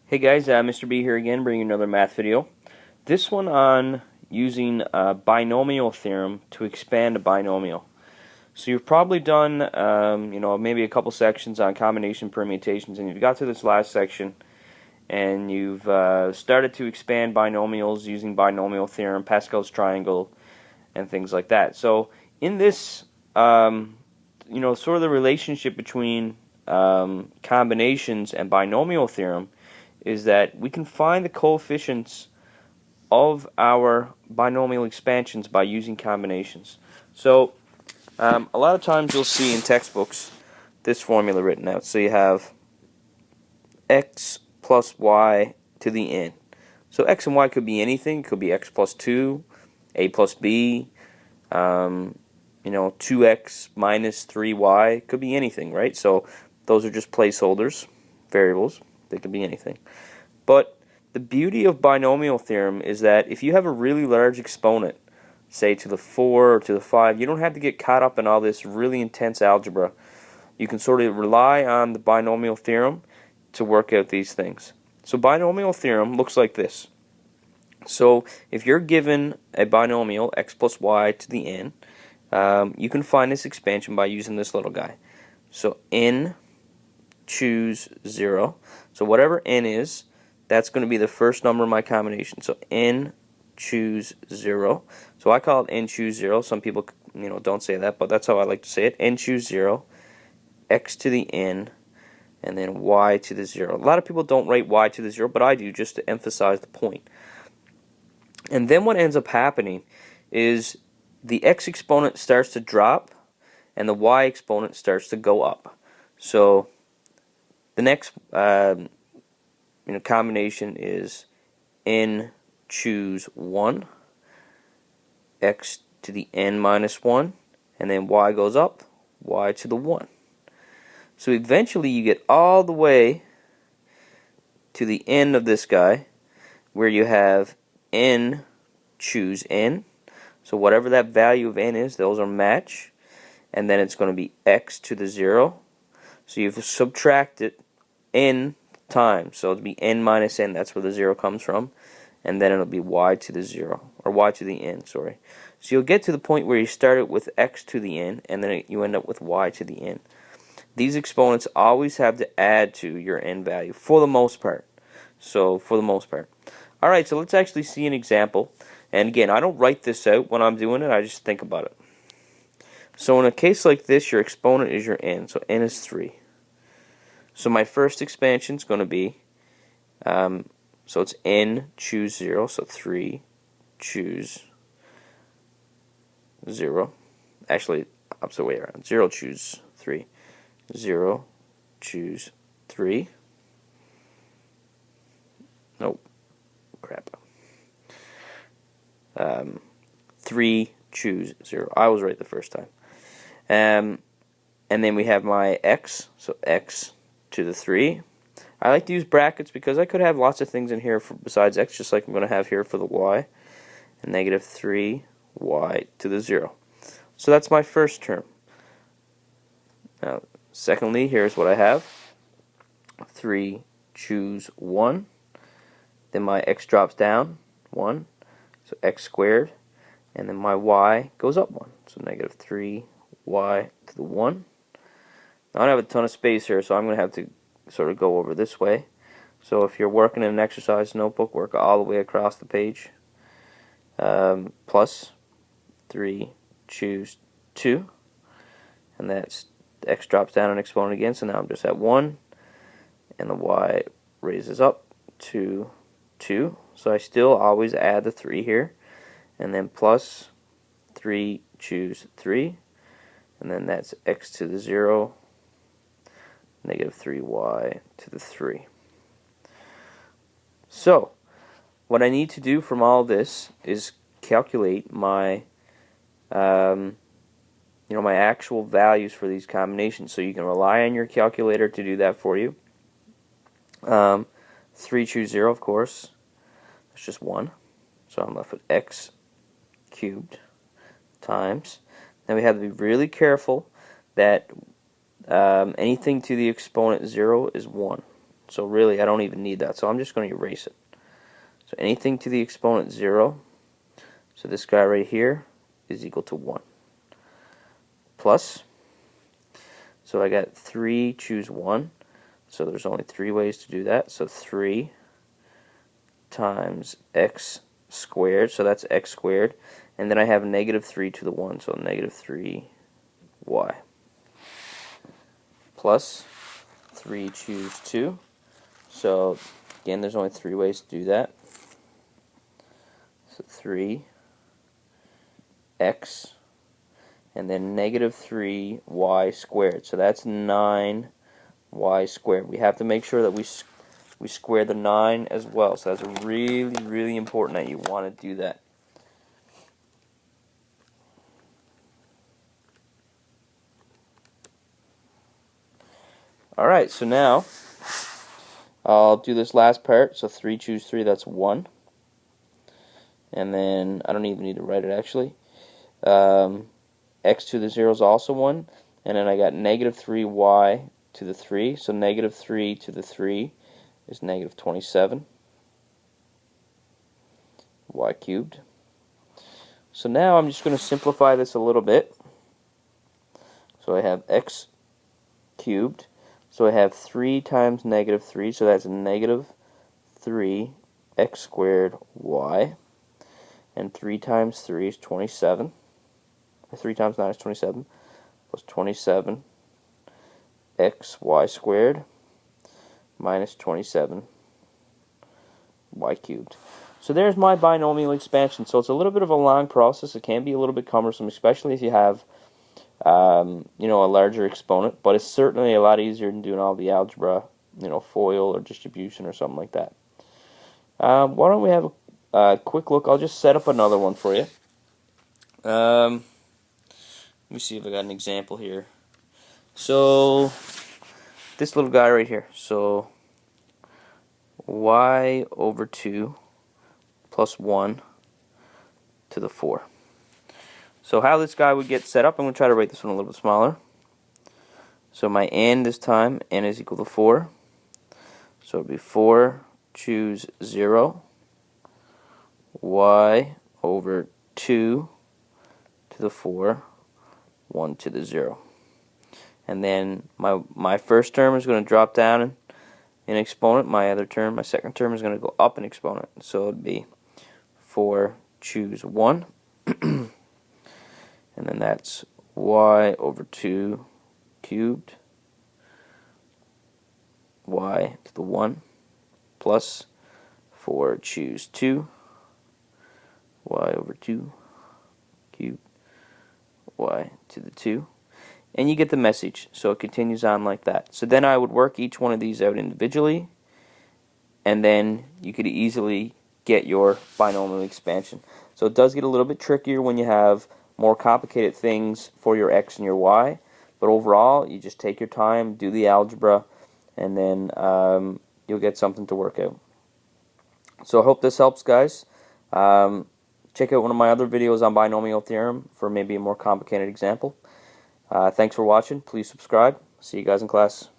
Hey guys, Mr. B here again, bringing you another math video. This one on using a binomial theorem to expand a binomial. So you've probably done, maybe a couple sections on combination permutations, and you've got to this last section, and you've started to expand binomials using binomial theorem, Pascal's triangle, and things like that. So in this, sort of the relationship between combinations and binomial theorem is that we can find the coefficients of our binomial expansions by using combinations. So a lot of times you'll see in textbooks this formula written out. So you have x plus y to the n. So x and y could be anything. It could be x plus 2, a plus b, 2x minus 3y. It could be anything, right? So those are just placeholders, variables. They could be anything. But the beauty of binomial theorem is that if you have a really large exponent, say to the 4 or to the 5, you don't have to get caught up in all this really intense algebra. You can sort of rely on the binomial theorem to work out these things. So binomial theorem looks like this. So if you're given a binomial x plus y to the n, you can find this expansion by using this little guy. So n choose 0. So whatever n is, that's going to be the first number in my combination. So n choose 0. So I call it n choose 0. Some people don't say that, but that's how I like to say it. N choose 0, x to the n, and then y to the 0. A lot of people don't write y to the 0, but I do, just to emphasize the point. And then what ends up happening is the x exponent starts to drop and the y exponent starts to go up. So the next combination is n choose 1, x to the n minus 1, and then y goes up, y to the 1. So eventually you get all the way to the end of this guy where you have n choose n. So whatever that value of n is, those are match. And then it's going to be x to the 0. So you've subtracted n times. So it'll be n minus n. That's where the 0 comes from. And then it'll be y to the 0. Or y to the n, sorry. So you'll get to the point where you started with x to the n, and then you end up with y to the n. These exponents always have to add to your n value, for the most part. So, for the most part. Alright, so let's actually see an example. And again, I don't write this out when I'm doing it, I just think about it. So in a case like this, your exponent is your n. So n is 3. So my first expansion is going to be, so it's n choose 0, so 3 choose 0. Actually, opposite way around. 0 choose 3. 0 choose 3. Nope. Crap. 3 choose 0. I was right the first time. And then we have my x, so x to the 3. I like to use brackets because I could have lots of things in here besides x, just like I'm going to have here for the y. And negative 3y to the 0. So that's my first term. Now, secondly, here's what I have. 3 choose 1. Then my x drops down, 1. So x squared. And then my y goes up 1. So negative 3y to the 1. Now I don't have a ton of space here, so I'm going to have to sort of go over this way. So if you're working in an exercise notebook, work all the way across the page. Plus 3 choose 2. And that's x drops down an exponent again, so now I'm just at 1. And the y raises up to 2. So I still always add the 3 here. And then plus 3 choose 3. And then that's x to the 0, negative 3y to the 3. So, what I need to do from all this is calculate my, my actual values for these combinations. So you can rely on your calculator to do that for you. 3 choose 0, of course. That's just 1. So I'm left with x cubed times. Now we have to be really careful that anything to the exponent 0 is 1. So really, I don't even need that. So I'm just going to erase it. So anything to the exponent 0, so this guy right here is equal to 1. Plus, so I got 3, choose 1. So there's only 3 ways to do that. So 3 times x squared, so that's x squared. And then I have negative 3 to the 1, so negative 3y. Plus 3, choose 2. So again, there's only 3 ways to do that. So 3x, and then negative 3y squared. So that's 9y squared. We have to make sure that we square the 9 as well. So that's really, really important that you want to do that. Alright, so now I'll do this last part. So 3, choose 3, that's 1. And then, I don't even need to write it actually. X to the 0 is also 1. And then I got negative 3y to the 3. So negative 3 to the 3 is negative 27. Y cubed. So now I'm just going to simplify this a little bit. So I have x cubed. So I have 3 times negative 3. So that's negative 3 x squared y. And 3 times 3 is 27. 3 times 9 is 27. Plus 27 xy squared minus 27 y cubed. So there's my binomial expansion. So it's a little bit of a long process. It can be a little bit cumbersome, especially if you have you know, a larger exponent. But it's certainly a lot easier than doing all the algebra, you know, FOIL or distribution or something like that. Why don't we have a quick look? I'll just set up another one for you. Let me see if I got an example here. So this little guy right here. So y over 2 plus 1 to the 4. So how this guy would get set up, I'm going to try to write this one a little bit smaller. So my n this time, n is equal to 4. So it would be 4, choose 0, y over 2 to the 4, 1 to the 0. And then my first term is going to drop down in exponent. My second term is going to go up in exponent. So it would be 4, choose 1. And then that's y over 2 cubed, y to the 1, plus 4, choose 2, y over 2 cubed, y to the 2. And you get the message. So it continues on like that. So then I would work each one of these out individually, and then you could easily get your binomial expansion. So it does get a little bit trickier when you have more complicated things for your x and your y, but overall you just take your time, do the algebra, and then you'll get something to work out. So I hope this helps, guys. Check out one of my other videos on binomial theorem for maybe a more complicated example. Thanks for watching. Please subscribe. See you guys in class.